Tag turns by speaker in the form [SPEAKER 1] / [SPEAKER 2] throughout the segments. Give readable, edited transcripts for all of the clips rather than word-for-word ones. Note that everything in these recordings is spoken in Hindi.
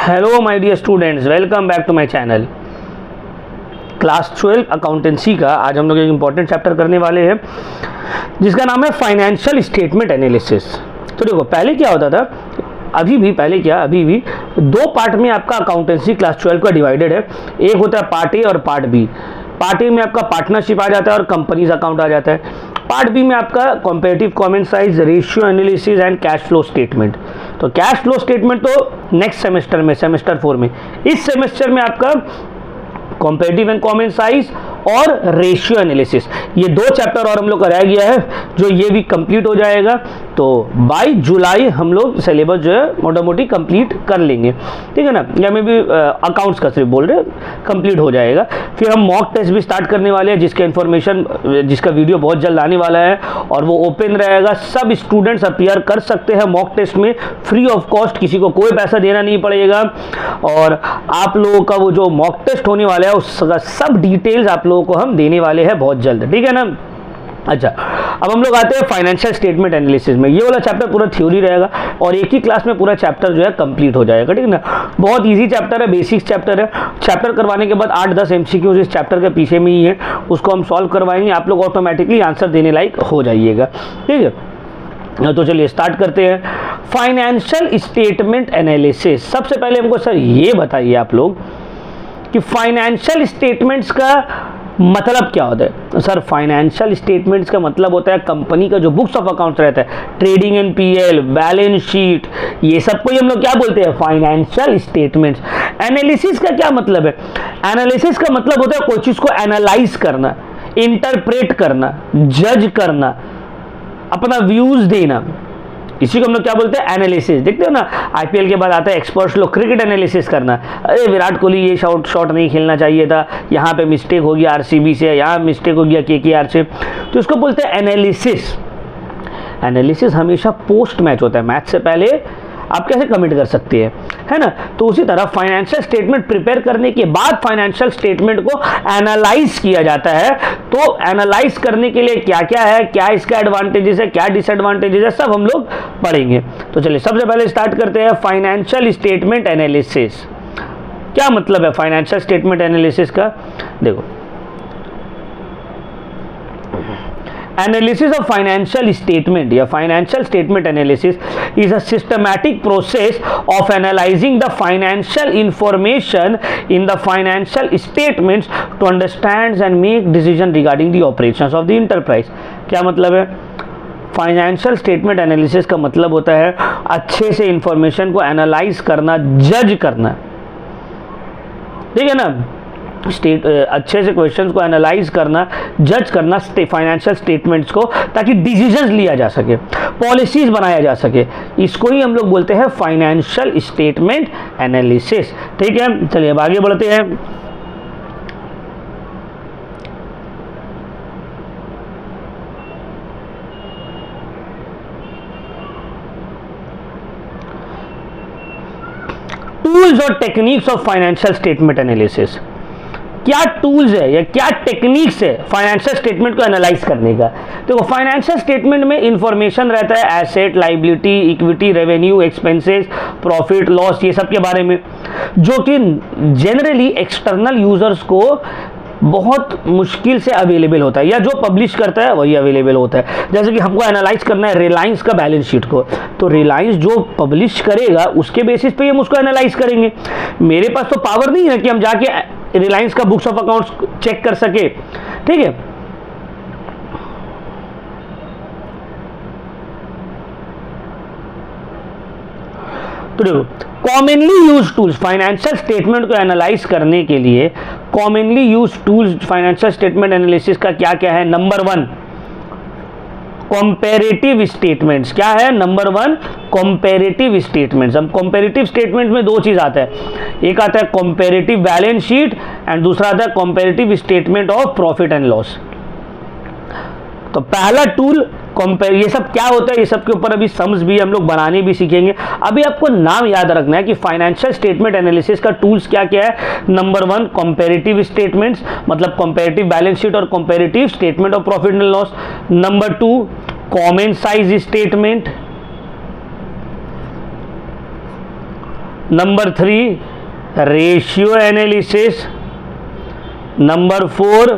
[SPEAKER 1] Hello my dear students, welcome back to my channel. Class 12 accountancy का आज हम लोग एक इम्पॉर्टेंट चैप्टर करने वाले हैं जिसका नाम है फाइनेंशियल स्टेटमेंट एनालिसिस। तो देखो पहले क्या होता था, अभी भी दो पार्ट में आपका अकाउंटेंसी क्लास 12 का डिवाइडेड है। एक होता है पार्ट ए और पार्ट बी। पार्ट ए में आपका पार्टनरशिप आ जाता है और कंपनीज अकाउंट आ जाता है। पार्ट बी में आपका comparative common size, ratio analysis and cash flow statement. तो कैश फ्लो स्टेटमेंट तो नेक्स्ट सेमेस्टर में, सेमेस्टर 4 में, इस सेमेस्टर में आपका कंपैरेटिव एंड कॉमन साइज और रेशियो एनालिसिस, ये दो चैप्टर और हम लोग का रह गया है जो ये भी कंप्लीट हो जाएगा। तो बाय जुलाई हम लोग सिलेबस जो है मोटा मोटी कंप्लीट कर लेंगे, ठीक है ना। या मैं भी अकाउंट्स का सिर्फ बोल रहे हैं, कंप्लीट हो जाएगा। फिर हम मॉक टेस्ट भी स्टार्ट करने वाले हैं जिसका वीडियो बहुत जल्द आने वाला है और वो ओपन रहेगा। सब स्टूडेंट्स अपीयर कर सकते हैं मॉक टेस्ट में फ्री ऑफ कॉस्ट, किसी को कोई पैसा देना नहीं पड़ेगा। और आप लोगों का वो जो मॉक टेस्ट होने वाला है उसका सब डिटेल्स आप लोगों को हम देने वाले हैं बहुत जल्द, ठीक है ना। अच्छा, अब हम लोग आते हैं फाइनेंशियल स्टेटमेंट एनालिसिस में। ये वाला चैप्टर पूरा थ्योरी रहेगा और एक ही क्लास में पूरा चैप्टर जो है कंप्लीट हो जाएगा, ठीक है ना। बहुत इजी चैप्टर है, बेसिक्स चैप्टर है। चैप्टर करवाने के बाद 8-10 MCQs इस चैप्टर के पीछे में ही है, उसको हम सॉल्व करवाएंगे। आप लोग ऑटोमेटिकली आंसर देने लायक हो जाइएगा, ठीक है। तो चलिए स्टार्ट करते हैं फाइनेंशियल स्टेटमेंट एनालिसिस। सबसे पहले हमको सर ये बताइए आप लोग कि फाइनेंशियल स्टेटमेंट्स का मतलब क्या होता है। तो सर फाइनेंशियल स्टेटमेंट्स का मतलब होता है कंपनी का जो बुक्स ऑफ अकाउंट्स रहता है, trading and PL, balance sheet, ये सब को ही हम लोग क्या बोलते हैं, फाइनेंशियल स्टेटमेंट्स। एनालिसिस का क्या मतलब है, एनालिसिस का मतलब होता है कोई चीज को एनालाइज करना, इंटरप्रेट करना, जज करना, अपना व्यूज देना, इसी को हम लोग क्या बोलते हैं, एनालिसिस। देखते हो ना आईपीएल के बाद आता है एक्सपर्ट्स लोग क्रिकेट एनालिसिस करना, अरे विराट कोहली ये शॉट नहीं खेलना चाहिए था, यहाँ पे मिस्टेक हो गया आरसीबी से, यहाँ मिस्टेक हो गया केकेआर से, तो इसको बोलते हैं एनालिसिस। एनालिसिस हमेशा पोस्ट मैच होता है, मैच से पहले आप कैसे कमिट कर सकते हैं, है ना। तो उसी तरह फाइनेंशियल स्टेटमेंट प्रिपेयर करने के बाद फाइनेंशियल स्टेटमेंट को एनालाइज किया जाता है। तो एनालाइज करने के लिए क्या क्या है, क्या इसका एडवांटेजेस है, क्या डिसएडवांटेजेस है, सब हम लोग पढ़ेंगे। तो चलिए सबसे पहले स्टार्ट करते हैं फाइनेंशियल स्टेटमेंट एनालिसिस। क्या मतलब है फाइनेंशियल स्टेटमेंट एनालिसिस का, देखो। Analysis of financial statement या financial statement analysis is a systematic process of analyzing the financial information in the financial statements to understand and make decision regarding the operations of the enterprise। क्या मतलब है, फाइनेंशियल स्टेटमेंट एनालिसिस का मतलब होता है अच्छे से इंफॉर्मेशन को एनालाइज करना, जज करना, ठीक है ना। अच्छे से क्वेश्चंस को एनालाइज करना, जज करना फाइनेंशियल स्टेटमेंट्स को, ताकि डिसीजंस लिया जा सके, पॉलिसीज बनाया जा सके। इसको ही हम लोग बोलते हैं फाइनेंशियल स्टेटमेंट एनालिसिस, ठीक है। चलिए अब आगे बढ़ते हैं। टूल्स और techniques of financial statement analysis. क्या टूल्स है या क्या टेक्निक्स है फाइनेंशियल स्टेटमेंट को एनालाइज करने का। देखो फाइनेंशियल स्टेटमेंट में इंफॉर्मेशन रहता है asset, liability, equity, revenue, expenses, profit loss, ये सब के बारे में, जो कि जनरली एक्सटर्नल यूजर्स को बहुत मुश्किल से अवेलेबल होता है, या जो पब्लिश करता है वही अवेलेबल होता है। जैसे कि हमको एनालाइज करना है रिलायंस का बैलेंस शीट को, तो रिलायंस जो पब्लिश करेगा उसके बेसिस पे हम उसको एनालाइज करेंगे। मेरे पास तो पावर नहीं है कि हम जाके रिलायंस का बुक्स ऑफ अकाउंट्स चेक कर सके, ठीक है। तो देखो commonly use tools financial statement को एनालाइज करने के लिए, commonly use tools financial statement analysis का क्या क्या है। Number 1 comparative statements. क्या है, नंबर 1 कंपैरेटिव स्टेटमेंट्स। हम कंपैरेटिव स्टेटमेंट में दो चीज आता है, एक आता है कंपैरेटिव बैलेंस शीट एंड दूसरा आता है comparative statement of profit and loss. तो पहला टूल कंपेयर, ये सब क्या होता है, ये सब के ऊपर अभी सम्स भी हम लोग बनाने भी सीखेंगे। अभी आपको नाम याद रखना है कि फाइनेंशियल स्टेटमेंट एनालिसिस का टूल्स क्या क्या है। नंबर 1 कंपैरेटिव स्टेटमेंट्स, मतलब कंपैरेटिव बैलेंस शीट और comparative statement of profit and loss. Number 2 common size statement, number 3 ratio analysis, number 4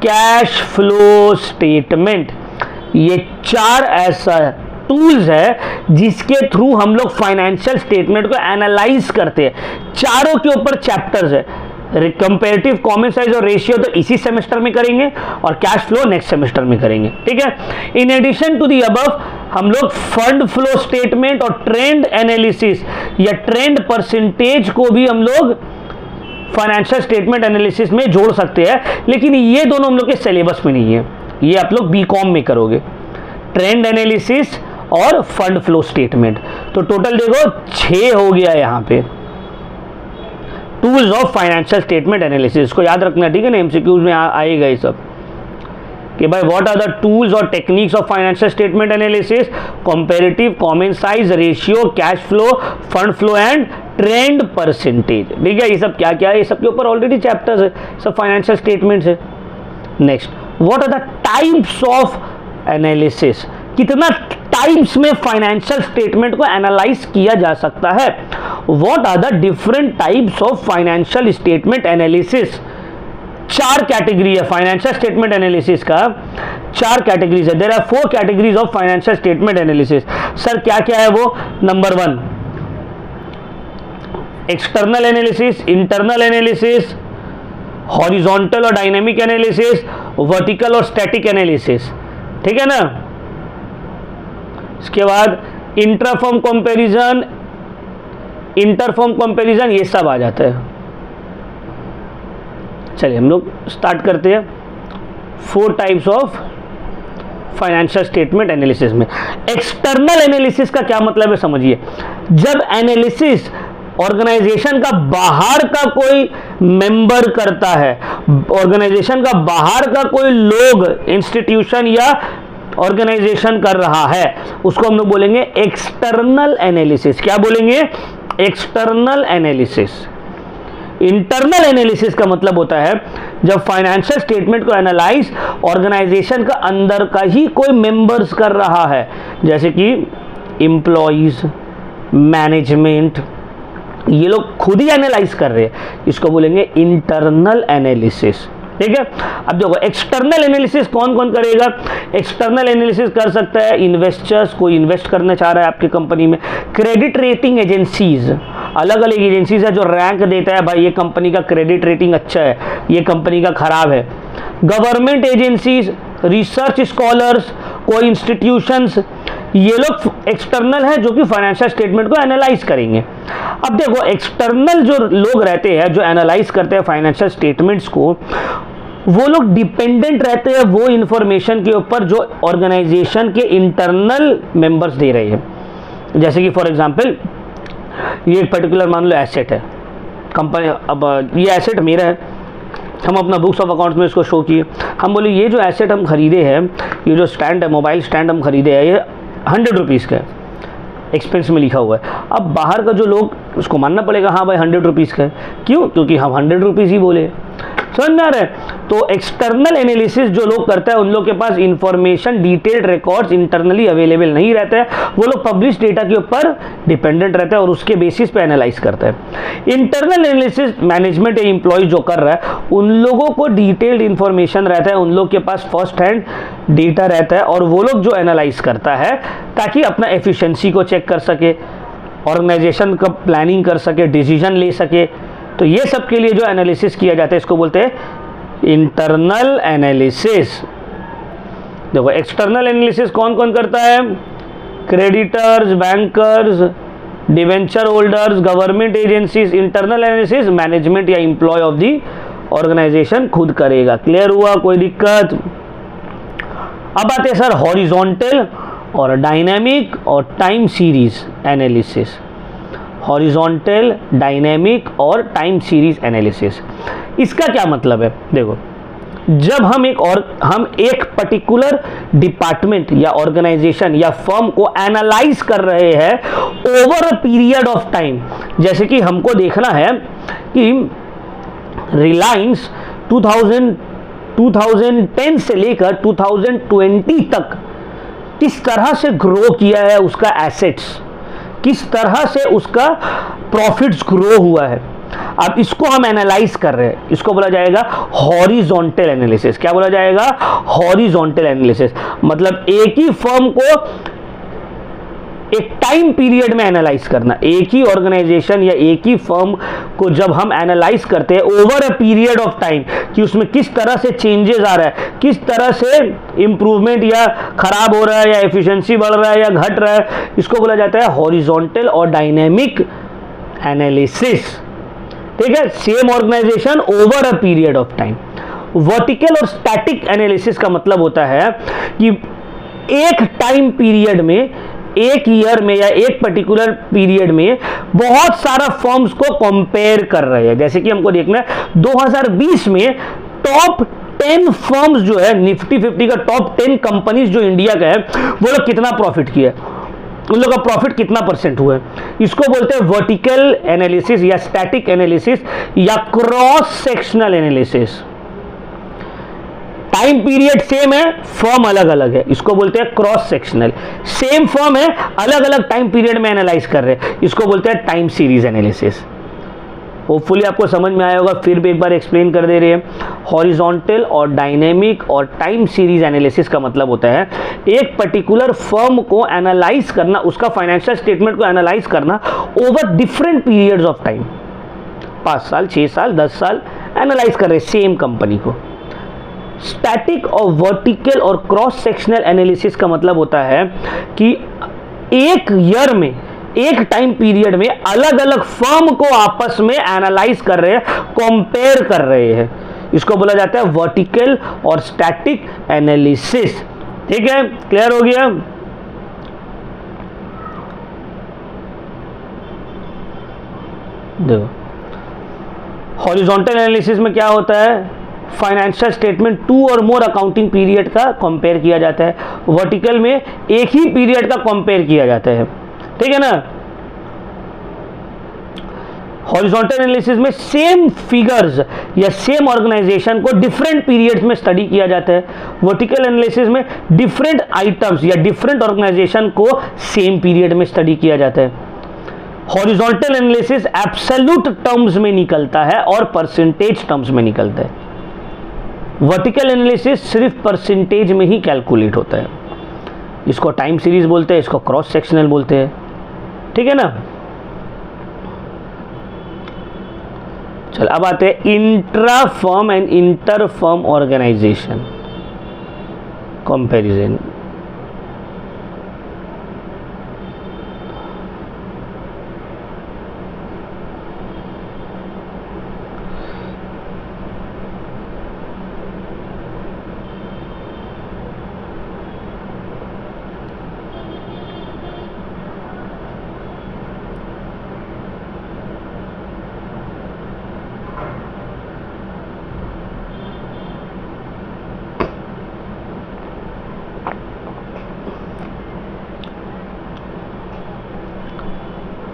[SPEAKER 1] cash flow statement. ये 4 ऐसा टूल्स है जिसके थ्रू हम लोग फाइनेंशियल स्टेटमेंट को एनालाइज करते हैं। चारों के ऊपर चैप्टर्स है। कंपेरेटिव, कॉमन साइज और रेशियो तो इसी सेमेस्टर में करेंगे और कैश फ्लो नेक्स्ट सेमेस्टर में करेंगे, ठीक है। In addition to the above हम लोग फंड फ्लो स्टेटमेंट और ट्रेंड एनालिसिस या ट्रेंड परसेंटेज को भी हम लोग फाइनेंशियल स्टेटमेंट एनालिसिस में जोड़ सकते हैं, लेकिन ये दोनों हम लोग के सिलेबस में नहीं है। ये आप लोग बीकॉम में करोगे, ट्रेंड एनालिसिस और फंड फ्लो स्टेटमेंट। तो टोटल देखो 6 हो गया यहाँ पे tools of financial statement analysis. को याद रखना, ठीक है ना, एमसीक्यूज में आएगा ये सब कि भाई व्हाट आर द टूल्स और techniques of financial statement analysis, comparative, common size, ratio, cash flow, fund flow and trend percentage, ठीक है। ये सब क्या क्या है, ये सब के ऊपर ऑलरेडी चैप्टर्स है, सब फाइनेंशियल स्टेटमेंट्स है। Next, what are the types of analysis, कितना टाइप्स में फाइनेंशियल स्टेटमेंट को एनालाइज किया जा सकता है। What are the different types of financial statement analysis. 4 category है फाइनेंशियल स्टेटमेंट एनालिसिस का, 4 कैटेगरीज है। There are 4 categories of financial statement analysis. Sir क्या क्या है वो? Number 1 external analysis, internal analysis, horizontal और डायनेमिक एनालिसिस, वर्टिकल और स्टैटिक एनालिसिस, ठीक है ना। इसके बाद इंट्राफॉर्म कंपैरिजन, इंटरफॉर्म कंपैरिजन, ये सब आ जाता है। चलिए हम लोग स्टार्ट करते हैं 4 types of financial statement analysis में। एक्सटर्नल एनालिसिस का क्या मतलब है समझिए। जब एनालिसिस ऑर्गेनाइजेशन का बाहर का कोई मेंबर करता है, ऑर्गेनाइजेशन का बाहर का कोई लोग, इंस्टीट्यूशन या ऑर्गेनाइजेशन कर रहा है, उसको हम लोग बोलेंगे एक्सटर्नल एनालिसिस। क्या बोलेंगे? External analysis. इंटरनल एनालिसिस का मतलब होता है जब फाइनेंशियल स्टेटमेंट को एनालाइज ऑर्गेनाइजेशन का अंदर का ही कोई मेंबर्स कर रहा है, जैसे कि एम्प्लॉइज, मैनेजमेंट, ये लोग खुद ही एनालाइज कर रहे हैं, इसको बोलेंगे इंटरनल एनालिसिस, ठीक है। अब देखो एक्सटर्नल एनालिसिस कौन कौन करेगा? एक्सटर्नल एनालिसिस कर सकता है इन्वेस्टर्स, कोई इन्वेस्ट करना चाह रहा है आपकी कंपनी में। क्रेडिट रेटिंग एजेंसीज, अलग अलग एजेंसीज है जो रैंक देता है, भाई ये कंपनी का क्रेडिट रेटिंग अच्छा है, ये कंपनी का खराब है। गवर्नमेंट एजेंसीज, रिसर्च स्कॉलर्स, कोई इंस्टीट्यूशंस, ये लोग एक्सटर्नल है जो कि फाइनेंशियल स्टेटमेंट को एनालाइज करेंगे। अब देखो एक्सटर्नल जो लोग रहते हैं जो एनालाइज करते हैं फाइनेंशियल स्टेटमेंट्स को, वो लोग डिपेंडेंट रहते हैं वो इंफॉर्मेशन के ऊपर जो ऑर्गेनाइजेशन के इंटरनल मेंबर्स दे रहे हैं। जैसे कि फॉर एग्जांपल ये एक पर्टिकुलर मान लो एसेट है कंपनी, अब ये एसेट मेरा है, हम अपना बुक्स ऑफ अकाउंट्स में इसको शो किए, हम बोले ये जो एसेट हम खरीदे हैं, ये जो स्टैंड है, मोबाइल स्टैंड हम खरीदे हैं, ये 100 रुपीज़ का है, एक्सपेंस में लिखा हुआ है। अब बाहर का जो लोग, उसको मानना पड़ेगा हाँ भाई 100 रुपीज़ का है, क्यों? क्योंकि हम 100 रुपीज़ ही बोले, समझ में आ रहा है। तो एक्सटर्नल एनालिसिस जो लोग करता है उन लोग के पास information, detailed records internally available नहीं रहता है, वो लोग पब्लिश डेटा के ऊपर डिपेंडेंट रहता है और उसके बेसिस पे एनालाइज करता है। इंटरनल एनालिसिस मैनेजमेंट या एम्प्लॉय जो कर रहा है उन लोगों को डिटेल्ड इंफॉर्मेशन रहता है, उन लोग के पास फर्स्ट हैंड डेटा रहता है और वो लोग जो एनालाइज करता है ताकि अपना एफिशिएंसी को चेक कर सके, ऑर्गेनाइजेशन का प्लानिंग कर सके, डिसीजन ले सके। तो ये सब के लिए जो एनालिसिस किया जाता है इसको बोलते हैं इंटरनल एनालिसिस। देखो एक्सटर्नल एनालिसिस कौन कौन करता है? Creditors, bankers, debenture holders, government agencies. Internal analysis management या एम्प्लॉय ऑफ द ऑर्गेनाइजेशन खुद करेगा। क्लियर हुआ? कोई दिक्कत? अब आते हैं सर हॉरिजॉन्टल और डायनामिक और time series analysis. Horizontal, dynamic और टाइम सीरीज एनालिसिस, इसका क्या मतलब है? देखो जब हम एक पर्टिकुलर डिपार्टमेंट या ऑर्गेनाइजेशन या फर्म को एनालाइज कर रहे हैं over a period of time, जैसे कि हमको देखना है कि रिलायंस 2010 से लेकर 2020 तक किस तरह से ग्रो किया है उसका एसेट्स, किस तरह से उसका प्रॉफिट्स ग्रो हुआ है, अब इसको हम एनालाइज कर रहे हैं, इसको बोला जाएगा हॉरिजॉन्टल एनालिसिस। क्या बोला जाएगा? Horizontal analysis. मतलब एक ही फर्म को एक टाइम पीरियड में एनालाइज करना, एक ही ऑर्गेनाइजेशन या एक ही फर्म को जब हम एनालाइज करते हैं over a period of time कि उसमें किस तरह से चेंजेस आ रहा है, किस तरह से इंप्रूवमेंट या खराब हो रहा है या एफिशिएंसी बढ़ रहा है या घट रहा है, इसको बोला जाता है हॉरिजॉन्टल और डायनेमिक एनालिसिस। ठीक है, same organisation over a period of time. Vertical और स्टैटिक एनालिसिस का मतलब होता है कि एक टाइम पीरियड में, एक ईयर में या एक पर्टिकुलर पीरियड में बहुत सारा फर्म्स को कंपेयर कर रहे हैं। जैसे कि हमको देखना है 2020 में टॉप 10 फर्म्स जो है, निफ्टी 50 का टॉप 10 कंपनीज जो इंडिया का है, वो लोग कितना प्रॉफिट किया, उन लोगों का प्रॉफिट कितना परसेंट हुआ है। इसको बोलते हैं वर्टिकल एनालिसिस या स्टैटिक एनालिसिस या cross sectional analysis. Time period same है, फर्म अलग अलग है, इसको बोलते हैं क्रॉस सेक्शनल। सेम फर्म है, अलग अलग टाइम पीरियड में एनालाइज कर रहे हैं, इसको बोलते हैं टाइम सीरीज एनालिसिस। होपफुली आपको समझ में आया होगा, फिर भी एक बार एक्सप्लेन कर दे रहे हैं। हॉरिजॉन्टल और डायनेमिक और टाइम सीरीज एनालिसिस का मतलब होता है एक पर्टिकुलर फर्म को एनालाइज करना, उसका फाइनेंशियल स्टेटमेंट को एनालाइज करना over different periods of time, 5 साल, 6 साल, 10 साल एनालाइज कर रहे हैं सेम कंपनी को। स्टैटिक और वर्टिकल और क्रॉस सेक्शनल एनालिसिस का मतलब होता है कि एक ईयर में, एक टाइम पीरियड में अलग अलग फर्म को आपस में एनालाइज कर रहे हैं, कंपेयर कर रहे हैं, इसको बोला जाता है वर्टिकल और स्टैटिक एनालिसिस। ठीक है, क्लियर हो गया? देखो, हॉरिजॉन्टल एनालिसिस में क्या होता है, फाइनेंशियल स्टेटमेंट 2 और मोर अकाउंटिंग पीरियड का कंपेयर किया जाता है। वर्टिकल में एक ही पीरियड का कंपेयर किया जाता है। ठीक है ना? हॉरिजॉन्टल एनालिसिस में सेम फिगर्स या सेम ऑर्गेनाइजेशन को डिफरेंट पीरियड्स में स्टडी किया जाता है। वर्टिकल एनालिसिस में डिफरेंट आइटम्स या डिफरेंट ऑर्गेनाइजेशन को सेम पीरियड में स्टडी किया जाता है। हॉरिजॉन्टल एनालिसिस एब्सोल्यूट टर्म्स में निकलता है और परसेंटेज टर्म्स में निकलता है। वर्टिकल एनालिसिस सिर्फ परसेंटेज में ही कैलकुलेट होता है। इसको टाइम सीरीज बोलते हैं, इसको क्रॉस सेक्शनल बोलते हैं। ठीक है ना? चल, अब आते हैं intra firm and inter firm organisation comparison.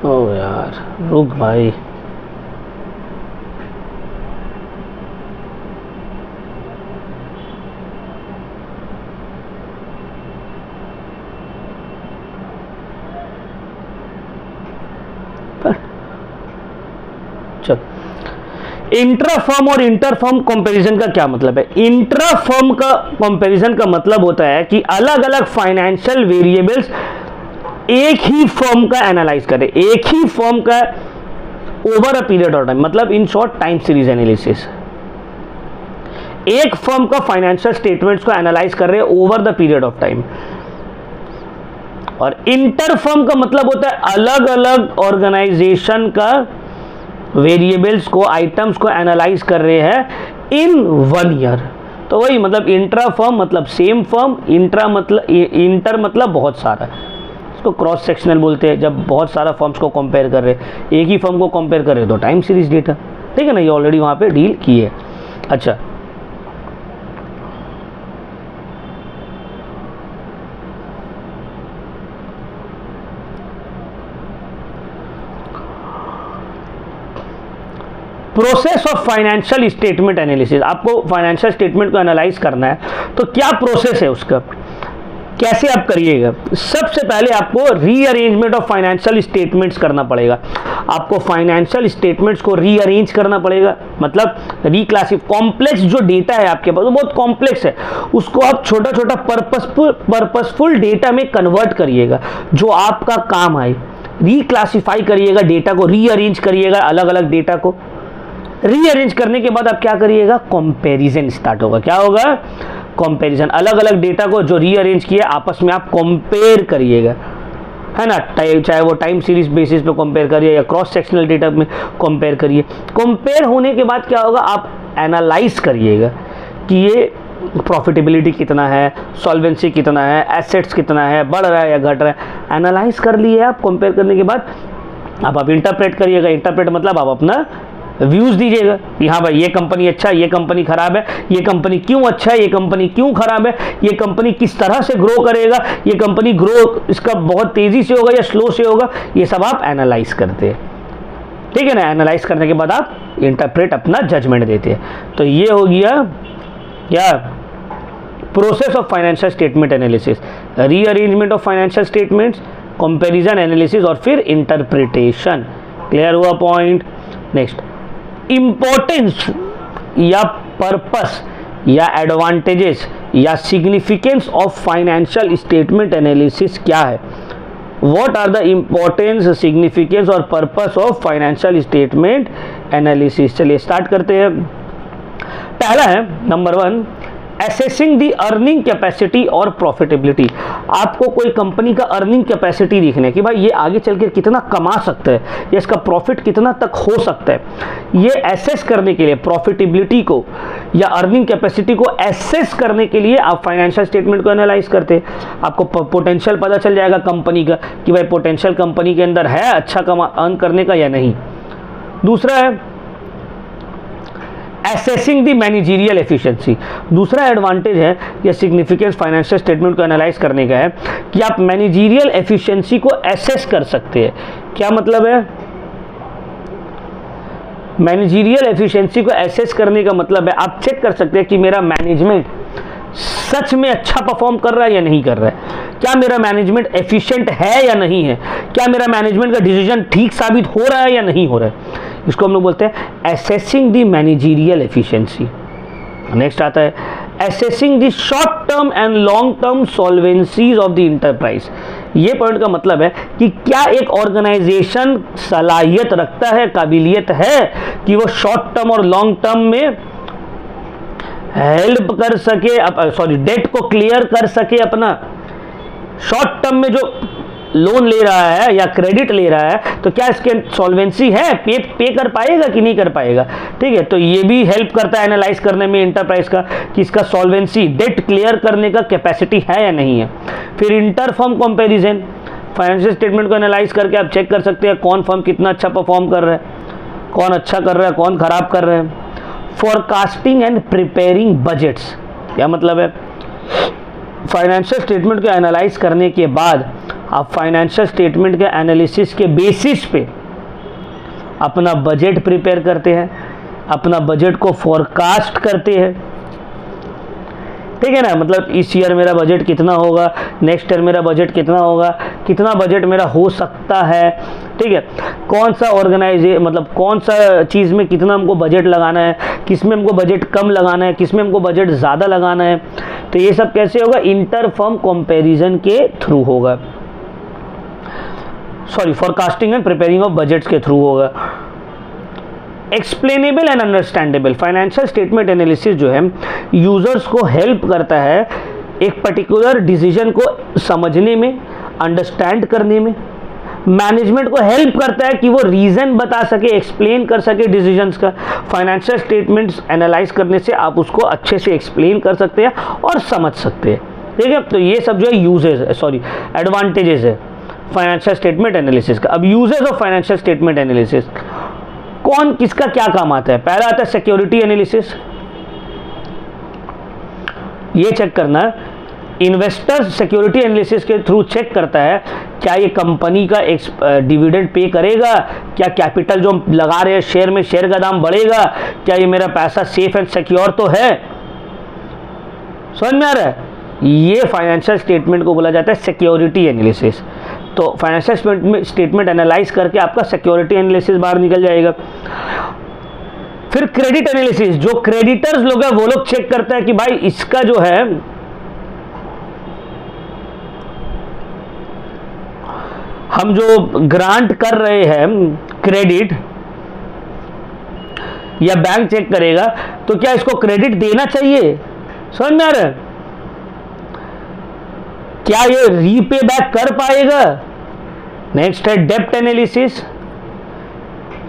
[SPEAKER 1] ओ यार, रुक भाई। चल, इंट्रा फर्म और इंटर फर्म कंपैरिजन का क्या मतलब है? इंट्रा फर्म का कंपैरिजन का मतलब होता है कि अलग अलग फाइनेंशियल वेरिएबल्स एक ही फर्म का एनालाइज करें, एक ही फर्म का over a period of time, मतलब in short time series analysis. एक फर्म का फाइनेंशियल स्टेटमेंट्स को एनालाइज कर रहे हैं over the period of time. और इंटर फर्म का मतलब होता है अलग अलग ऑर्गेनाइजेशन का वेरिएबल्स को, आइटम्स को एनालाइज कर रहे हैं इन 1 ईयर। तो वही मतलब इंट्रा फर्म मतलब सेम फर्म, इंटर मतलब बहुत सारा, इसको क्रॉस सेक्शनल बोलते हैं जब बहुत सारा फर्म्स को कंपेयर कर रहे हैं। एक ही फर्म को कंपेयर कर रहे हैं तो टाइम सीरीज डेटा। ठीक है ना? ये ऑलरेडी वहां पे डील की है। अच्छा, process of financial statement analysis. आपको फाइनेंशियल स्टेटमेंट को एनालाइज करना है तो क्या प्रोसेस है उसका? कैसे आप करिएगा? सबसे पहले आपको रीअरेंजमेंट ऑफ फाइनेंशियल स्टेटमेंट्स करना पड़ेगा। आपको फाइनेंशियल स्टेटमेंट्स को रीअरेंज करना पड़ेगा, मतलब कॉम्प्लेक्स जो डेटा है आपके पास वो बहुत कॉम्प्लेक्स है, उसको आप छोटा छोटा पर्पसफुल डेटा में कन्वर्ट करिएगा जो आपका काम आए। रिक्लासिफाई करिएगा डेटा को, रीअरेंज करिएगा अलग अलग डेटा को। रीअरेंज करने के बाद आप क्या करिएगा? कंपैरिजन स्टार्ट होगा। क्या होगा? कंपैरिजन। अलग अलग डेटा को जो रीअरेंज किया आपस में आप कंपेयर करिएगा, है ना। चाहे वो टाइम सीरीज बेसिस पे कंपेयर करिए या क्रॉस सेक्शनल डेटा में कंपेयर करिए। कंपेयर होने के बाद क्या होगा? आप एनालाइज करिएगा कि ये प्रॉफिटेबिलिटी कितना है, सॉल्वेंसी कितना है, एसेट्स कितना है, बढ़ रहा है या घट रहा है। एनालाइज कर लिए आप। कंपेयर करने के बाद आप इंटरप्रेट करिएगा। इंटरप्रेट मतलब आप अपना व्यूज दीजिएगा कि हाँ भाई ये कंपनी अच्छा है, ये कंपनी खराब है, ये कंपनी क्यों अच्छा है, ये कंपनी क्यों खराब है, ये कंपनी किस तरह से ग्रो करेगा, ये कंपनी ग्रो इसका बहुत तेजी से होगा या स्लो से होगा, ये सब आप एनालाइज करते हैं। ठीक है ना। एनालाइज करने के बाद आप इंटरप्रेट अपना जजमेंट देते हैं। तो ये हो गया क्या? Process of financial statement analysis, rearrangement of financial statements, comparison analysis और फिर इंटरप्रिटेशन। क्लियर हुआ पॉइंट? नेक्स्ट, इंपॉर्टेंस या पर्पस या एडवांटेजेस या significance of financial statement analysis क्या है? What are the importance, significance और purpose of financial statement analysis? चलिए स्टार्ट करते हैं। पहला है number 1, assessing the earning capacity और प्रॉफिटेबिलिटी। आपको कोई कंपनी का अर्निंग कैपेसिटी देखना है कि भाई ये आगे चल के कितना कमा सकता है या इसका प्रॉफिट कितना तक हो सकता है। ये एसेस करने के लिए प्रॉफिटेबिलिटी को या अर्निंग कैपेसिटी को एसेस करने के लिए आप फाइनेंशियल स्टेटमेंट को एनालाइज करते हैं। आपको पोटेंशियल पता चल जाएगा कंपनी का कि भाई पोटेंशियल कंपनी के अंदर है अच्छा अर्न करने का या नहीं। दूसरा है असेसिंग द मैनेजरियल एफिशिएंसी। दूसरा एडवांटेज है या सिग्निफिकेंस फाइनेंशियल स्टेटमेंट को एनालाइज करने का है कि आप मैनेजरियल एफिशिएंसी को एसेस कर सकते हैं। क्या मतलब है? मैनेजरियल एफिशिएंसी को एसेस करने का मतलब है आप चेक कर सकते हैं कि मेरा मैनेजमेंट सच में अच्छा परफॉर्म कर रहा है या नहीं कर रहा है। क्या मेरा मैनेजमेंट एफिशिएंट है या नहीं है? क्या मेरा मैनेजमेंट का डिसीजन ठीक साबित हो रहा है या नहीं हो रहा है? इसको हम लोग बोलते हैं assessing the managerial efficiency. Next आता है assessing the short term and long term solvencies of the enterprise. ये पॉइंट का मतलब है कि क्या एक ऑर्गेनाइजेशन सलाहियत रखता है, काबिलियत है कि वो शॉर्ट टर्म और लॉन्ग टर्म में हेल्प कर सके, डेट को क्लियर कर सके। अपना शॉर्ट टर्म में जो लोन ले रहा है या क्रेडिट ले रहा है तो क्या इसके सॉल्वेंसी है, पे कर पाएगा कि नहीं कर पाएगा। ठीक है, तो ये भी हेल्प करता है एनालाइज करने में इंटरप्राइज का कि इसका सॉल्वेंसी, डेट क्लियर करने का कैपेसिटी है या नहीं है। फिर inter firm comparison, financial statement को एनालाइज करके आप चेक कर सकते हैं कौन फर्म कितना अच्छा परफॉर्म कर रहा है, कौन अच्छा कर रहा है, कौन खराब कर रहा है। फोरकास्टिंग एंड प्रिपेयरिंग बजट्स, क्या मतलब है? फाइनेंशियल स्टेटमेंट को एनालाइज करने के बाद आप फाइनेंशियल स्टेटमेंट के एनालिसिस के बेसिस पे अपना बजट प्रिपेयर करते हैं, अपना बजट को फोरकास्ट करते हैं। ठीक है ना, मतलब इस ईयर मेरा बजट कितना होगा, नेक्स्ट ईयर मेरा बजट कितना होगा, कितना बजट मेरा हो सकता है। ठीक है, कौन सा मतलब कौन सा चीज़ में कितना हमको बजट लगाना है, किस में हमको बजट कम लगाना है, किस में हमको बजट ज़्यादा लगाना है। तो ये सब कैसे होगा? इंटर फर्म कंपैरिजन के थ्रू होगा, forecasting and preparing of budgets के थ्रू होगा। Explainable and understandable financial statement analysis जो है यूजर्स को हेल्प करता है एक पर्टिकुलर डिसीजन को समझने में, अंडरस्टैंड करने में। मैनेजमेंट को हेल्प करता है कि वो रीजन बता सके, एक्सप्लेन कर सके डिसीजंस का। फाइनेंशियल स्टेटमेंट्स एनालाइज करने से आप उसको अच्छे से एक्सप्लेन कर सकते हैं और समझ सकते हैं। ठीक है, तो ये सब जो है एडवांटेजेस है फाइनेंशियल स्टेटमेंट एनालिसिस का। अब uses of financial statement analysis, कौन किसका क्या काम आता है? पहला आता है सिक्योरिटी एनालिसिस। ये चेक करना, इन्वेस्टर सिक्योरिटी एनालिसिस के थ्रू चेक करता है क्या ये कंपनी का डिविडेंड पे करेगा, क्या कैपिटल जो लगा रहे हैं शेयर में, शेयर का दाम बढ़ेगा, क्या ये मेरा पैसा सेफ एंड सिक्योर तो है। समझ में आ रहा है? ये फाइनेंशियल स्टेटमेंट को बोला जाता है सिक्योरिटी एनालिसिस। तो फाइनेंशियल स्टेटमेंट एनालाइज करके आपका सिक्योरिटी एनालिसिस बाहर निकल जाएगा। फिर क्रेडिट एनालिसिस, जो क्रेडिटर्स लोग हैं वो लोग चेक करता है कि भाई इसका जो है हम जो ग्रांट कर रहे हैं क्रेडिट, या बैंक चेक करेगा तो क्या इसको क्रेडिट देना चाहिए, समझ में आ रहा है, क्या ये रीपे बैक कर पाएगा। नेक्स्ट है डेप्ट एनालिसिस,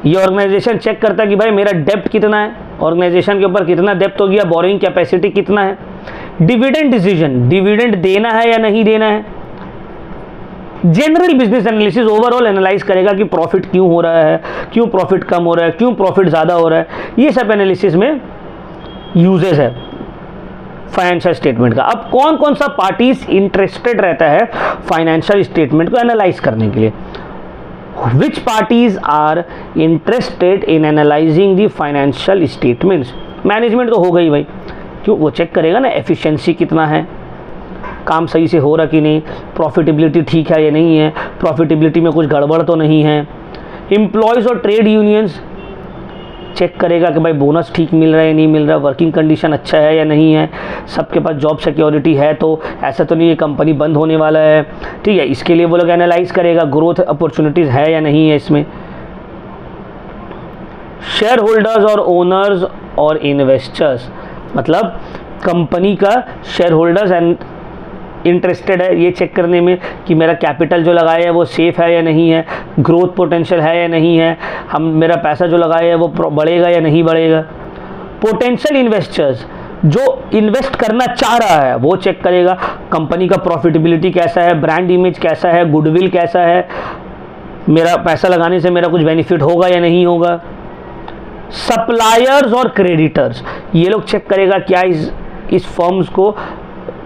[SPEAKER 1] ये ऑर्गेनाइजेशन चेक करता है कि भाई मेरा डेप्ट कितना है, ऑर्गेनाइजेशन के ऊपर कितना डेप्ट हो गया, बोरिंग कैपेसिटी कितना है। डिविडेंड डिसीजन, डिविडेंड देना है या नहीं देना है। General business analysis, overall analyse करेगा कि प्रॉफिट क्यों हो रहा है, क्यों प्रॉफिट कम हो रहा है, क्यों प्रॉफिट ज़्यादा हो रहा है। ये सब एनालिसिस में यूजेस है फाइनेंशियल स्टेटमेंट का। अब कौन कौन सा पार्टीज इंटरेस्टेड रहता है फाइनेंशियल स्टेटमेंट को एनालाइज करने के लिए। Which parties are interested in analysing the financial statements. Management तो हो गई भाई, क्यों, वो चेक करेगा ना एफिशिएंसी कितना है, काम सही से हो रहा कि नहीं, प्रॉफिटेबिलिटी ठीक है या नहीं है, प्रॉफिटेबिलिटी में कुछ गड़बड़ तो नहीं है। एम्प्लॉयज़ और ट्रेड यूनियंस चेक करेगा कि भाई बोनस ठीक मिल रहा है या नहीं मिल रहा, वर्किंग कंडीशन अच्छा है या नहीं है, सबके पास जॉब सिक्योरिटी है, तो ऐसा तो नहीं है कंपनी बंद होने वाला है, ठीक है। इसके लिए वो लोग एनालाइज करेगा ग्रोथ अपॉर्चुनिटीज़ है या नहीं है इसमें। शेयर होल्डर्स और ओनर्स और इन्वेस्टर्स, मतलब कंपनी का शेयर होल्डर्स एंड इंटरेस्टेड है ये चेक करने में कि मेरा कैपिटल जो लगाया है वो सेफ है या नहीं है, ग्रोथ पोटेंशियल है या नहीं है, हम मेरा पैसा जो लगाया है वो बढ़ेगा या नहीं बढ़ेगा। पोटेंशियल इन्वेस्टर्स, जो इन्वेस्ट करना चाह रहा है वो चेक करेगा कंपनी का प्रॉफिटेबिलिटी कैसा है, ब्रांड इमेज कैसा है, गुडविल कैसा है, मेरा पैसा लगाने से मेरा कुछ बेनिफिट होगा या नहीं होगा। सप्लायर्स और क्रेडिटर्स, ये लोग चेक करेगा क्या इस फर्म्स को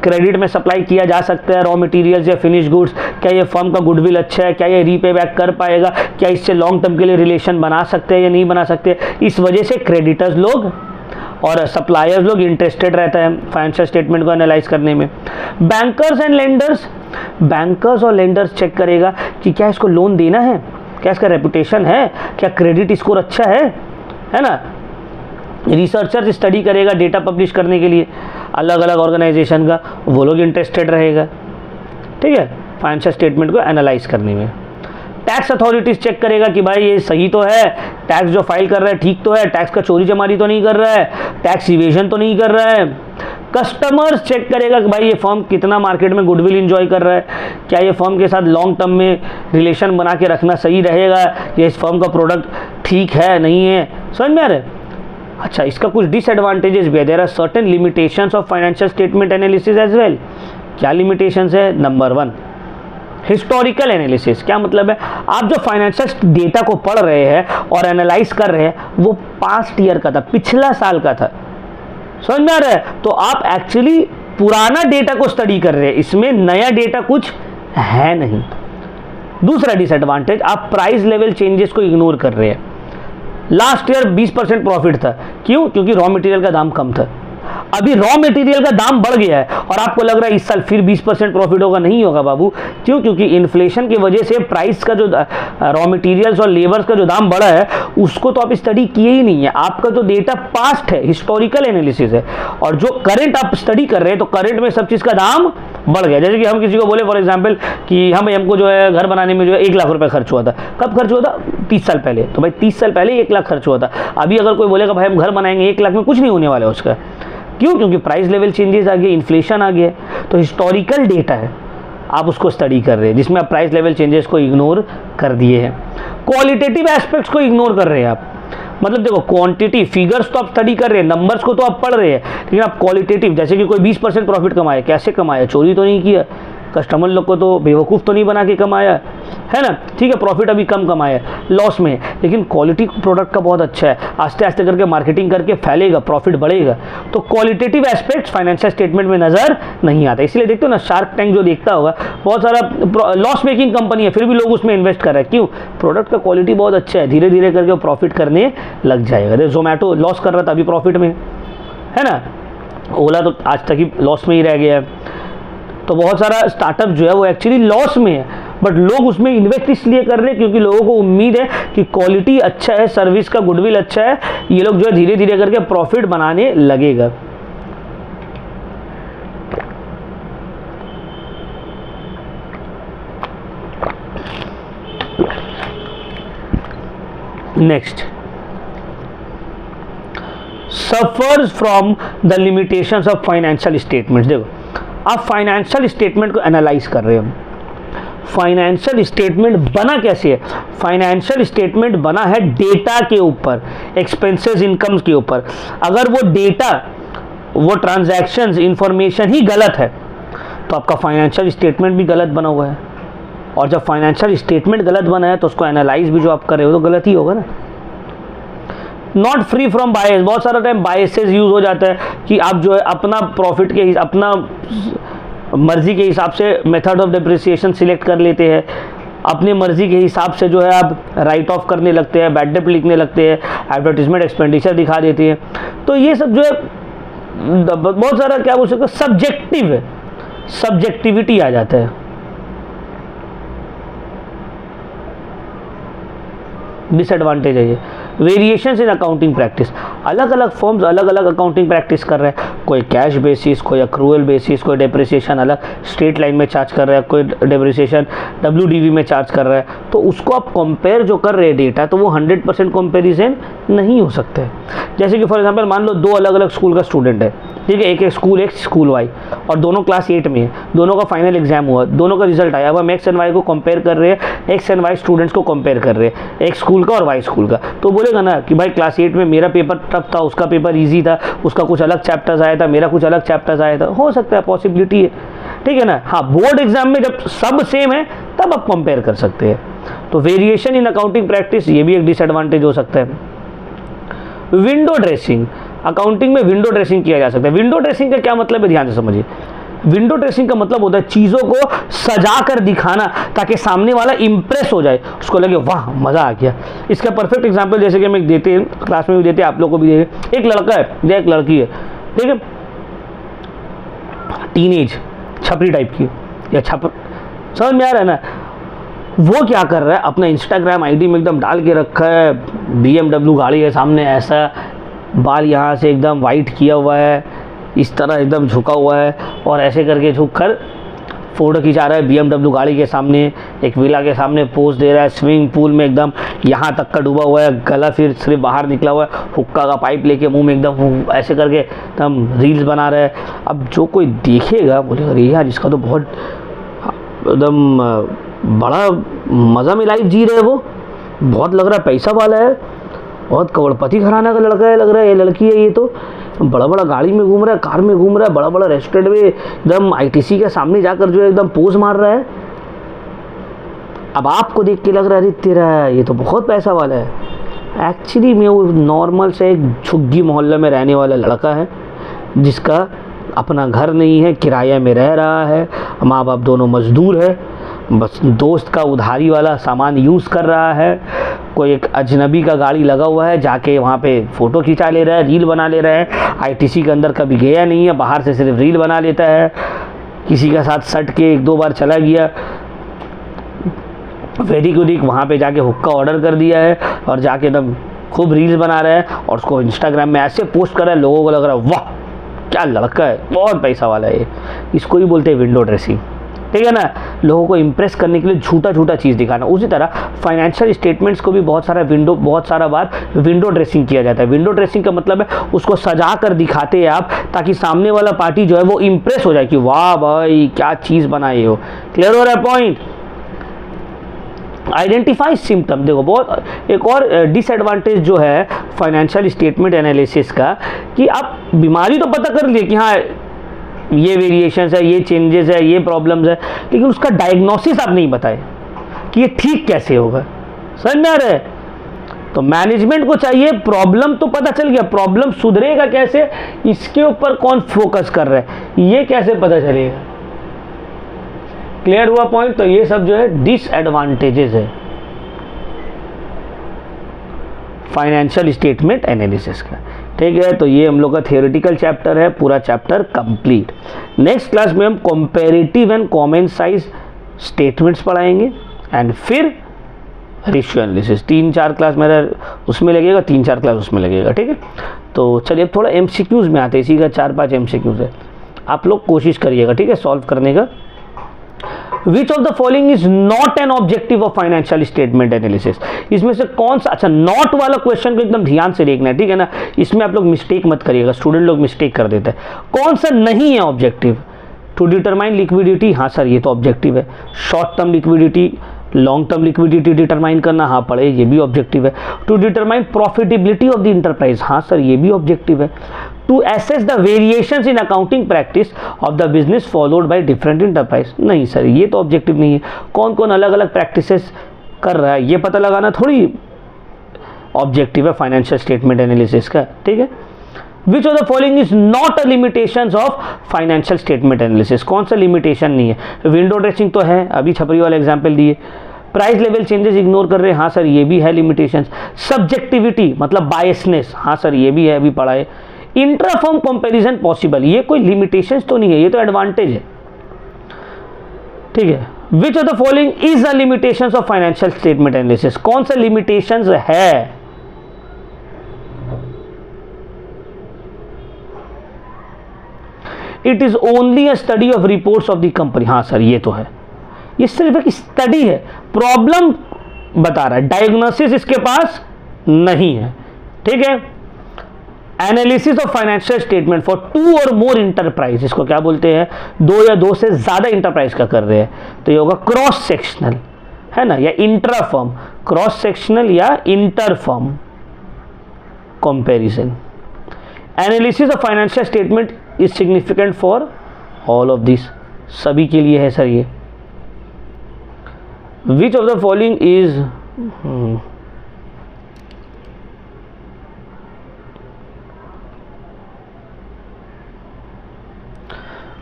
[SPEAKER 1] क्रेडिट में सप्लाई किया जा सकता है, रॉ मटेरियल्स या फिनिश गुड्स, क्या ये फर्म का गुडविल अच्छा है, क्या ये रीपे बैक कर पाएगा, क्या इससे लॉन्ग टर्म के लिए रिलेशन बना सकते हैं या नहीं बना सकते। इस वजह से क्रेडिटर्स लोग और सप्लायर्स लोग इंटरेस्टेड रहता है फाइनेंशियल स्टेटमेंट को एनालाइज करने में। बैंकर्स एंड लेंडर्स, बैंकर्स और लेंडर्स चेक करेगा कि क्या इसको लोन देना है, क्या इसका रेपुटेशन है, क्या क्रेडिट स्कोर अच्छा है ना। रिसर्चर स्टडी करेगा डेटा पब्लिश करने के लिए अलग अलग ऑर्गेनाइजेशन का, वो लोग इंटरेस्टेड रहेगा, ठीक है, फाइनेंशियल स्टेटमेंट को एनालाइज करने में। टैक्स अथॉरिटीज चेक करेगा कि भाई ये सही तो है, टैक्स जो फाइल कर रहा है ठीक तो है, टैक्स का चोरी चमारी तो नहीं कर रहा है, टैक्स इवेजन तो नहीं कर रहा है। कस्टमर्स चेक करेगा कि भाई ये फर्म कितना मार्केट में गुडविल इंजॉय कर रहा है, क्या ये फर्म के साथ लॉन्ग टर्म में रिलेशन बना के रखना सही रहेगा, या इस फर्म का प्रोडक्ट ठीक है नहीं है, समझ में आ रहा है। अच्छा, इसका कुछ डिसएडवांटेजेस भी है, there are certain limitations of financial statement analysis as well. क्या लिमिटेशंस है? Number 1, historical analysis. क्या मतलब है, आप जो फाइनेंशियल डेटा को पढ़ रहे हैं और एनालाइज कर रहे हैं वो पास्ट ईयर का था, पिछला साल का था, समझ में आ रहा है। तो आप एक्चुअली पुराना डेटा को स्टडी कर रहे हैं, इसमें नया डेटा कुछ है नहीं। दूसरा डिसएडवांटेज, आप प्राइस लेवल चेंजेस को इग्नोर कर रहे हैं। लास्ट ईयर 20% प्रॉफिट था, क्यों? क्योंकि रॉ मटेरियल का दाम कम था। अभी रॉ मटेरियल का दाम बढ़ गया है और आपको लग रहा है इस साल फिर 20% प्रॉफिट होगा, नहीं होगा बाबू। क्यों? क्योंकि इन्फ्लेशन की वजह से प्राइस का जो रॉ मटेरियल्स और लेबर्स का जो दाम बढ़ा है उसको तो आप स्टडी किए ही नहीं है। आपका जो डेटा पास्ट है, हिस्टोरिकल एनालिसिस है, और जो करंट आप स्टडी कर रहे हैं तो करंट में सब चीज़ का दाम बढ़ गया। जैसे कि हम किसी को बोले फॉर एग्जाम्पल कि हमको जो है घर बनाने में जो है 1 लाख रुपये खर्च हुआ था। कब खर्च हुआ था? 30 साल पहले। तो भाई 30 साल पहले 1 लाख खर्च हुआ था। अभी अगर कोई बोलेगा भाई हम घर बनाएंगे 1 लाख में, कुछ नहीं होने वाला है उसका। क्यों? क्योंकि प्राइस लेवल चेंजेस आ गए, इन्फ्लेशन आ गया। तो हिस्टोरिकल डेटा है, आप उसको स्टडी कर रहे हैं, जिसमें आप प्राइस लेवल चेंजेस को इग्नोर कर दिए हैं। क्वालिटेटिव एस्पेक्ट्स को इग्नोर कर रहे हैं आप। मतलब देखो, क्वांटिटी फिगर्स तो आप स्टडी कर रहे हैं, नंबर्स को तो आप पढ़ रहे हैं, लेकिन आप क्वालिटेटिव, जैसे कि कोई 20% प्रॉफिट कमाया, कैसे कमाया? चोरी तो नहीं किया, कस्टमर लोग को तो बेवकूफ़ तो नहीं बना के कमाया, है ना। ठीक है, प्रॉफिट अभी कम कमाया, लॉस में, लेकिन क्वालिटी प्रोडक्ट का बहुत अच्छा है, आस्ते आस्ते करके मार्केटिंग करके फैलेगा, प्रॉफिट बढ़ेगा। तो क्वालिटेटिव एस्पेक्ट्स फाइनेंशियल स्टेटमेंट में नज़र नहीं आता। इसलिए देखते हो ना, शार्क टैंक जो देखता होगा, बहुत सारा लॉस मेकिंग कंपनी है, फिर भी लोग उसमें इन्वेस्ट कर रहे हैं। क्यों? प्रोडक्ट का क्वालिटी बहुत अच्छा है, धीरे धीरे करके वो प्रॉफिट करने लग जाएगा। जैसे जोमेटो लॉस कर रहा था, अभी प्रॉफिट में है ना। ओला तो आज तक ही लॉस में ही रह गया है। तो बहुत सारा स्टार्टअप जो है वो एक्चुअली लॉस में है, बट लोग उसमें इन्वेस्ट इसलिए कर रहे हैं क्योंकि लोगों को उम्मीद है कि क्वालिटी अच्छा है, सर्विस का गुडविल अच्छा है, ये लोग जो है धीरे धीरे करके प्रॉफिट बनाने लगेगा। Next, suffers from the limitations of financial statements. देखो आप फाइनेंशियल स्टेटमेंट को एनालाइज कर रहे हैं, फाइनेंशियल स्टेटमेंट बना कैसे है? फाइनेंशियल स्टेटमेंट बना है डेटा के ऊपर, एक्सपेंसेस इनकम्स के ऊपर। अगर वो डेटा, वो ट्रांजैक्शंस, इंफॉर्मेशन ही गलत है तो आपका फाइनेंशियल स्टेटमेंट भी गलत बना हुआ है, और जब फाइनेंशियल स्टेटमेंट गलत बना है तो उसको एनालाइज भी जो आप कर रहे हो तो गलत ही होगा ना। नॉट फ्री फ्रॉम बायस, बहुत सारा टाइम बायसेस यूज हो जाता है कि आप जो है अपना प्रॉफिट के, अपना मर्जी के हिसाब से मेथड ऑफ डिप्रिसिएशन सिलेक्ट कर लेते हैं, अपनी मर्जी के हिसाब से जो है आप राइट ऑफ करने लगते हैं, बैड डेट लिखने लगते हैं, एडवर्टीजमेंट एक्सपेंडिचर दिखा देते हैं। तो ये सब जो है बहुत सारा क्या बोल सकते, सब्जेक्टिव है, सब्जेक्टिविटी आ जाता है। डिसएडवांटेज है ये। वेरिएशंस इन अकाउंटिंग प्रैक्टिस, अलग अलग फर्म्स अलग अलग अकाउंटिंग प्रैक्टिस कर रहे हैं, कोई कैश बेसिस, कोई अक्रूवल बेसिस, कोई डेप्रिसिएशन अलग स्ट्रेट लाइन में चार्ज कर रहा है, कोई डेप्रिसिएशन WDV में चार्ज कर रहा है। तो उसको आप कंपेयर जो कर रहे हैं डेटा, तो वो 100% कंपेरिजन नहीं हो सकता है। जैसे कि फॉर एग्जांपल मान लो दो अलग अलग स्कूल का स्टूडेंट है, ठीक है, एक स्कूल वाई, और दोनों क्लास 8 में है, दोनों का फाइनल एग्जाम हुआ, दोनों का रिजल्ट आया। अब हम एक्स एंड वाई को कंपेयर कर रहे हैं, एक्स एंड वाई स्टूडेंट्स को कंपेयर कर रहे हैं, एक स्कूल का और वाई स्कूल का। तो बोलेगा ना कि भाई क्लास 8 में मेरा पेपर टफ था, उसका पेपर ईजी था, उसका कुछ अलग चैप्टर्स आया था, मेरा कुछ अलग चैप्टर्स आया था। हो सकता है, पॉसिबिलिटी है, ठीक है ना। हाँ, बोर्ड एग्जाम में जब सब सेम है तब आप कंपेयर कर सकते हैं। तो वेरिएशन इन अकाउंटिंग प्रैक्टिस, ये भी एक डिसएडवांटेज हो सकता है। विंडो ड्रेसिंग, अकाउंटिंग में विंडो ड्रेसिंग किया जा सकता है। विंडो ड्रेसिंग का क्या मतलब है, ध्यान से समझिए। विंडो ड्रेसिंग का मतलब होता है चीज़ों को सजा कर दिखाना ताकि सामने वाला इंप्रेस हो जाए, उसको लगे वाह मज़ा आ गया। इसका परफेक्ट एग्जांपल जैसे कि हम एक देते हैं, क्लास में भी देते हैं, आप लोग को भी देते। एक लड़का है या एक लड़की है, ठीक है, टीनेज छपरी टाइप की, या समझ में आ रहा है ना। वो क्या कर रहा है, अपना इंस्टाग्राम आईडी में एकदम डाल के रखा है, BMW गाड़ी है सामने, ऐसा बाल यहाँ से एकदम वाइट किया हुआ है, इस तरह एकदम झुका हुआ है, और ऐसे करके झुक कर फ़ोटो खिंचा रहा है BMW गाड़ी के सामने, एक विला के सामने पोज दे रहा है, स्विमिंग पूल में एकदम यहाँ तक का डूबा हुआ है, गला फिर सिर्फ बाहर निकला हुआ है, हुक्का का पाइप लेके मुंह में एकदम ऐसे करके एकदम रील्स बना रहा है। अब जो कोई देखेगा बोलेगा अरे यार इसका तो बहुत एकदम बड़ा मज़ा में लाइफ जी रहे हैं, वो बहुत लग रहा है पैसा वाला है, बहुत करोड़पति घराना का लड़का है, लग रहा है ये लड़की है, ये तो बड़ा बड़ा गाड़ी में घूम रहा है, कार में घूम रहा है, बड़ा बड़ा रेस्टोरेंट में एकदम ITC के सामने जाकर जो है एकदम पोज मार रहा है। अब आपको देख के लग रहा है अरे तेरा ये तो बहुत पैसा वाला है। एक्चुअली में वो नॉर्मल से एक झुग्गी मोहल्ले में रहने वाला लड़का है, जिसका अपना घर नहीं है, किराया में रह रहा है, माँ बाप दोनों मजदूर है, बस दोस्त का उधारी वाला सामान यूज़ कर रहा है। कोई एक अजनबी का गाड़ी लगा हुआ है, जाके वहाँ पे फ़ोटो खिंचा ले रहा है, रील बना ले रहा है। ITC के अंदर कभी गया नहीं है, बाहर से सिर्फ रील बना लेता है, किसी के साथ सट के 1-2 बार चला गया, वेरी गुड वहाँ पे जाके हुक्का ऑर्डर कर दिया है, और जाके एकदम खूब रील्स बना रहा है, और उसको इंस्टाग्राम में ऐसे पोस्ट कर रहा है, लोगों को लग रहा है वाह क्या लड़का है, बहुत पैसा वाला है। इसको ही बोलते हैं विंडो ड्रेसिंग, ठीक है ना, लोगों को इंप्रेस करने के लिए झूठा झूठा चीज़ दिखाना। उसी तरह फाइनेंशियल स्टेटमेंट्स को भी बहुत सारा बार विंडो ड्रेसिंग किया जाता है। विंडो ड्रेसिंग का मतलब है उसको सजा कर दिखाते हैं आप, ताकि सामने वाला पार्टी जो है वो इंप्रेस हो जाए कि वाह भाई क्या चीज़ बनाए हो। क्लियर हो रहा है पॉइंट। आइडेंटिफाई सिम्टम, देखो बहुत एक और डिसएडवांटेज जो है फाइनेंशियल स्टेटमेंट एनालिसिस का, कि आप बीमारी तो पता कर लिए कि हाँ ये वेरिएशंस है, ये चेंजेस है, ये प्रॉब्लम्स है, लेकिन उसका डायग्नोसिस आप नहीं बताए कि ये ठीक कैसे होगा। समझ में आ रहा है। तो मैनेजमेंट को चाहिए प्रॉब्लम तो पता चल गया, प्रॉब्लम सुधरेगा कैसे, इसके ऊपर कौन फोकस कर रहा है, ये कैसे पता चलेगा। क्लियर हुआ पॉइंट। तो ये सब जो है डिसएडवांटेजेस है फाइनेंशियल स्टेटमेंट एनालिसिस का। ठीक है, तो ये हम लोग का थियोरेटिकल चैप्टर है, पूरा चैप्टर कंप्लीट। नेक्स्ट क्लास में हम comparative and common size statements पढ़ाएंगे एंड फिर रेशियो एनालिसिस। 3-4 क्लास मेरा उसमें लगेगा, 3-4 क्लास उसमें लगेगा, ठीक है। तो चलिए अब थोड़ा MCQs में आते हैं, इसी का 4-5 MCQs है, आप लोग कोशिश करिएगा, ठीक है, सॉल्व करने का। Which of the following is not an objective of financial statement analysis? इसमें से कौन सा, अच्छा नॉट वाला क्वेश्चन को एकदम ध्यान से देखना है, ठीक है ना, इसमें आप लोग मिस्टेक मत करिएगा, स्टूडेंट लोग मिस्टेक कर देते हैं। कौन सा नहीं है ऑब्जेक्टिव? टू डिटरमाइन लिक्विडिटी, हाँ सर ये तो ऑब्जेक्टिव है। Short term liquidity, long term liquidity determine करना, हाँ पढ़े, ये भी ऑब्जेक्टिव है। To determine profitability of the enterprise, हाँ सर ये भी ऑब्जेक्टिव है। To assess the variations in accounting practice of the business followed by different enterprise, नहीं सर ये तो ऑब्जेक्टिव नहीं है। कौन कौन अलग अलग प्रैक्टिसेस कर रहा है ये पता लगाना थोड़ी ऑब्जेक्टिव है फाइनेंशियल स्टेटमेंट एनालिसिस का, ठीक है। Which of the following is not a limitations of financial statement analysis? कौन सा लिमिटेशन नहीं है? विंडो ड्रेसिंग तो है, अभी छपरी वाला एग्जाम्पल दिए। प्राइस लेवल चेंजेस इग्नोर कर रहे हैं, हाँ सर ये भी है लिमिटेशंस। सब्जेक्टिविटी मतलब बायसनेस, हाँ सर ये भी है, अभी पढ़ा है। इंट्रा फर्म कंपेरिजन पॉसिबल, ये कोई लिमिटेशंस तो नहीं है, ये तो एडवांटेज है, ठीक है। Which of the following is the limitations of financial statement analysis? कौन सा लिमिटेशंस है? It is only a study of reports of the company, हाँ सर ये तो है, ये सिर्फ एक स्टडी है, प्रॉब्लम बता रहा है, डायग्नोसिस इसके पास नहीं है, ठीक है। Analysis of financial statement for 2 और मोर इंटरप्राइज, इसको क्या बोलते हैं? 2 या 2 से ज्यादा इंटरप्राइज का कर रहे हैं, तो ये होगा क्रॉस सेक्शनल, है ना, या इंट्रा फर्म, क्रॉस सेक्शनल या inter firm comparison. Analysis of financial statement is significant for all of this, सभी के लिए है सर ये। Which of the following is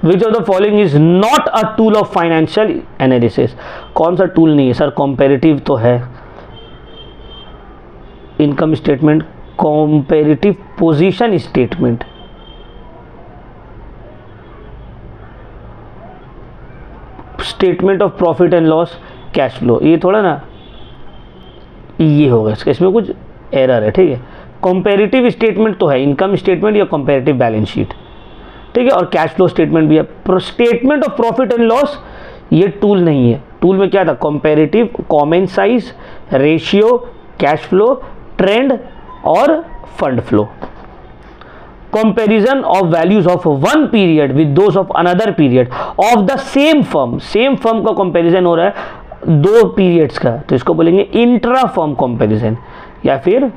[SPEAKER 1] which of the following is not a tool of financial analysis? कौन सा टूल नहीं है सर? कंपैरेटिव तो है, income statement, comparative position statement, statement of profit and loss, cash flow, ये थोड़ा ना ये होगा इसमें कुछ एरर है, ठीक है। कंपैरेटिव स्टेटमेंट तो है, इनकम स्टेटमेंट या कंपैरेटिव बैलेंस शीट, ठीक है, और कैश फ्लो स्टेटमेंट भी है। Statement of profit and loss ये टूल नहीं है, टूल में क्या था? Comparative, common size, ratio, cash flow, trend और fund flow. Comparison of values of one period with those of another period of the same firm, same firm का कंपैरिजन हो रहा है 2 पीरियड्स का, तो इसको बोलेंगे इंट्रा फर्म कंपैरिजन, या फिर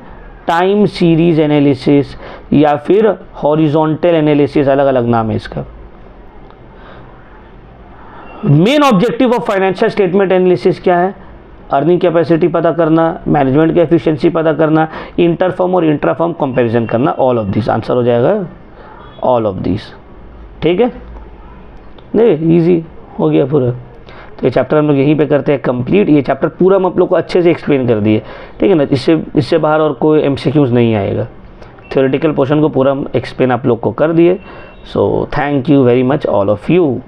[SPEAKER 1] टाइम सीरीज एनालिसिस, या फिर हॉरिजॉन्टल एनालिसिस, अलग अलग नाम है इसका। Main objective of financial statement analysis क्या है? अर्निंग कैपेसिटी पता करना, मैनेजमेंट की एफिशिएंसी पता करना, इंटर फर्म और इंट्रा फर्म कंपैरिजन करना, ऑल ऑफ दिस आंसर हो जाएगा, ऑल ऑफ दिस, ठीक है। नहीं इजी हो गया पूरा, तो ये चैप्टर हम लोग यहीं पे करते हैं कंप्लीट। ये चैप्टर पूरा हम आप लोग को अच्छे से एक्सप्लेन कर दिए, ठीक है ना, इससे बाहर और कोई MCQs नहीं आएगा, थ्योरेटिकल पोर्शन को पूरा हम एक्सप्लेन आप लोग को कर दिए। So thank you very much all of you.